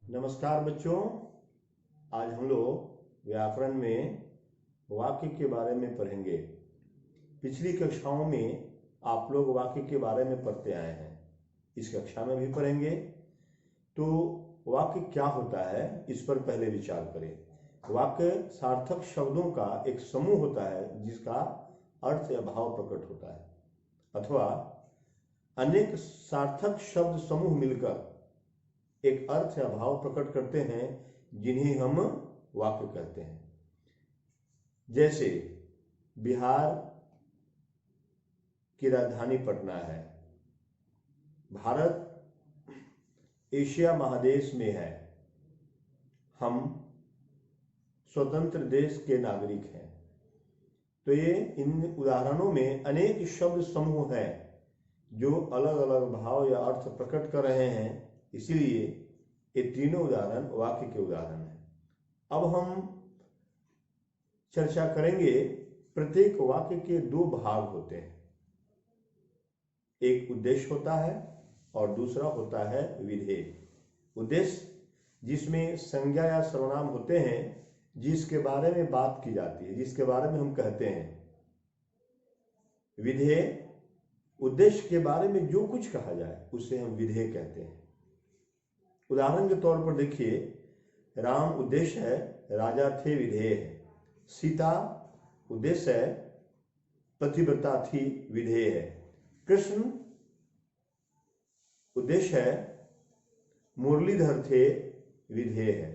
नमस्कार बच्चों। आज हम लोग व्याकरण में वाक्य के बारे में पढ़ेंगे। पिछली कक्षाओं में आप लोग वाक्य के बारे में पढ़ते आए हैं, इस कक्षा में भी पढ़ेंगे। तो वाक्य क्या होता है इस पर पहले विचार करें। वाक्य सार्थक शब्दों का एक समूह होता है जिसका अर्थ या भाव प्रकट होता है, अथवा अनेक सार्थक शब्द समूह मिलकर एक अर्थ या भाव प्रकट करते हैं जिन्हें हम वाक्य कहते हैं। जैसे बिहार की राजधानी पटना है, भारत एशिया महादेश में है, हम स्वतंत्र देश के नागरिक हैं। तो ये इन उदाहरणों में अनेक शब्द समूह हैं जो अलग अलग भाव या अर्थ प्रकट कर रहे हैं, इसीलिए ये तीनों उदाहरण वाक्य के उदाहरण हैं। अब हम चर्चा करेंगे। प्रत्येक वाक्य के दो भाग होते हैं, एक उद्देश्य होता है और दूसरा होता है विधेय। उद्देश्य जिसमें संज्ञा या सर्वनाम होते हैं, जिसके बारे में बात की जाती है, जिसके बारे में हम कहते हैं। विधेय उद्देश्य के बारे में जो कुछ कहा जाए उसे हम विधेय कहते हैं। उदाहरण के तौर पर देखिए, राम उद्देश्य है, राजा थे विधेय है। सीता उद्देश्य है, पतिव्रता थी विधेय है। कृष्ण उद्देश्य है, मुरलीधर थे विधेय है।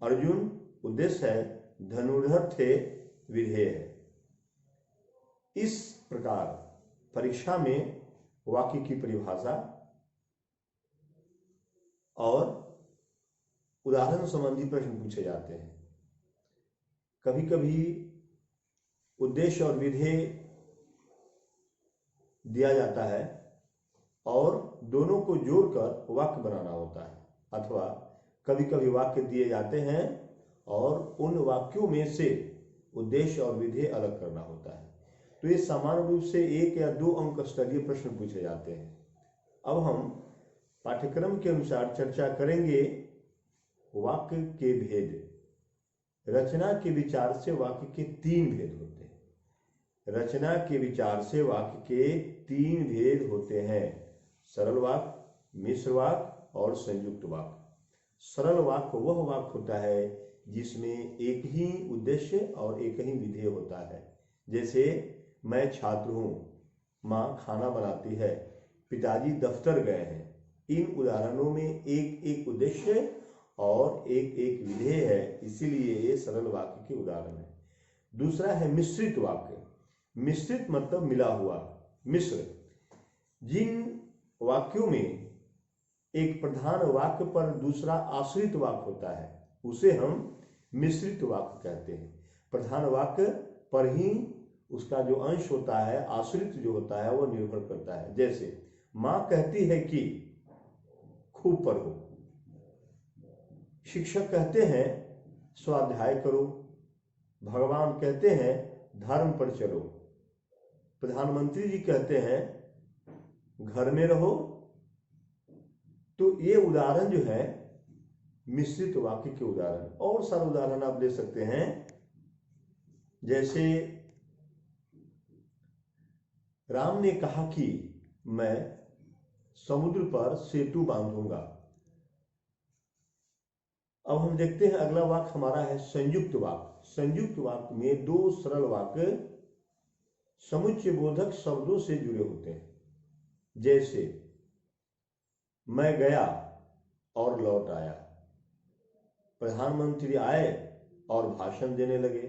अर्जुन उद्देश्य है, धनुर्धर थे विधेय है। इस प्रकार परीक्षा में वाक्य की परिभाषा और उदाहरण संबंधी प्रश्न पूछे जाते हैं। कभी कभी उद्देश्य और विधेय दिया जाता है और दोनों को जोड़कर वाक्य बनाना होता है, अथवा कभी कभी वाक्य दिए जाते हैं और उन वाक्यों में से उद्देश्य और विधेय अलग करना होता है। तो ये सामान्य रूप से 1 या 2 अंक स्तरीय प्रश्न पूछे जाते हैं। अब हम पाठ्यक्रम के अनुसार चर्चा करेंगे वाक्य के भेद। रचना के विचार से वाक्य के 3 भेद होते हैं। रचना के विचार से वाक्य के 3 भेद होते हैं: सरल वाक्य, मिश्र वाक्य और संयुक्त वाक्य। सरल वाक्य वह वाक्य होता है जिसमें एक ही उद्देश्य और एक ही विधेय होता है। जैसे मैं छात्र हूँ, माँ खाना बनाती है, पिताजी दफ्तर गए हैं। इन उदाहरणों में एक एक उद्देश्य और एक एक विधेय है, इसीलिए ये सरल वाक्य के उदाहरण है। दूसरा है मिश्रित वाक्य। मिश्रित मतलब मिला हुआ, मिश्र। जिन वाक्यों में एक प्रधान वाक्य पर दूसरा आश्रित वाक्य होता है उसे हम मिश्रित वाक्य कहते हैं। प्रधान वाक्य पर ही उसका जो अंश होता है, आश्रित जो होता है, वो निर्भर करता है। जैसे माँ कहती है कि खूब पढ़ो, शिक्षक कहते हैं स्वाध्याय करो, भगवान कहते हैं धर्म पर चलो, प्रधानमंत्री जी कहते हैं घर में रहो। तो ये उदाहरण जो है मिश्रित वाक्य के उदाहरण। और सारे उदाहरण आप ले सकते हैं। जैसे राम ने कहा कि मैं समुद्र पर सेतु बांधूंगा। अब हम देखते हैं अगला वाक्य हमारा है संयुक्त वाक्य। संयुक्त वाक्य में 2 सरल वाक्य समुच्चय बोधक शब्दों से जुड़े होते हैं। जैसे मैं गया और लौट आया, प्रधानमंत्री आए और भाषण देने लगे,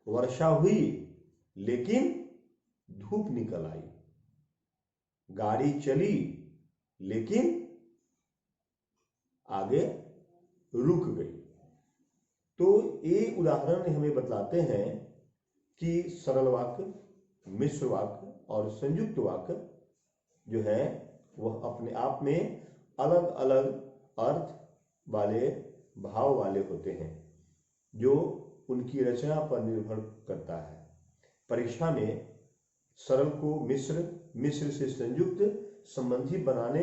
वर्षा हुई लेकिन धूप निकल आई, गाड़ी चली लेकिन आगे रुक गई। तो ये उदाहरण हमें बतलाते हैं कि सरल वाक्य, मिश्र वाक्य और संयुक्त वाक्य जो है वह अपने आप में अलग अलग अर्थ वाले, भाव वाले होते हैं, जो उनकी रचना पर निर्भर करता है। परीक्षा में सरल को मिश्र, मिश्र से संयुक्त संबंधी बनाने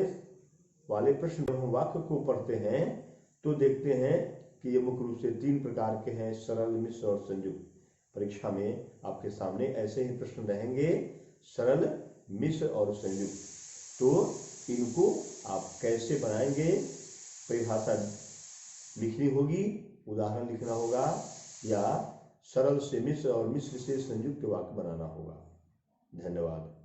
वाले प्रश्न में हम वाक्य को पढ़ते हैं तो देखते हैं कि ये मुख्य रूप से 3 प्रकार के हैं, सरल, मिश्र और संयुक्त। परीक्षा में आपके सामने ऐसे ही प्रश्न रहेंगे, सरल, मिश्र और संयुक्त। तो इनको आप कैसे बनाएंगे, परिभाषा लिखनी होगी, उदाहरण लिखना होगा, या सरल से मिश्र और मिश्र से संयुक्त वाक्य बनाना होगा। धन्यवाद।